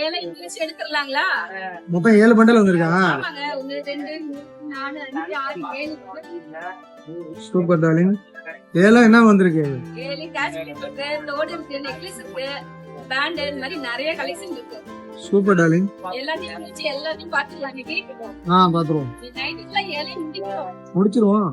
ஏழை இங்கிலீஷ் எடுத்துடலாங்களா? மொத்தம் 7 பண்டல் வந்திருக்கா? ஆமாங்க. 1 2 3 4 5 6 7. Super darling. 7 என்ன வந்திருக்கு? 7 காஸ்மெட்டிக் இருக்கு, தோடு இருக்கு, நெக்லஸ் இருக்கு, பேண்ட் இந்த மாதிரி நிறைய கலெக்ஷன் இருக்கு. Super darling. எல்லாத்தையும் பாத்துக்கலாம். பாத்துருவோம். நைட்டுக்குள்ள 7 முடிச்சிருவோம்.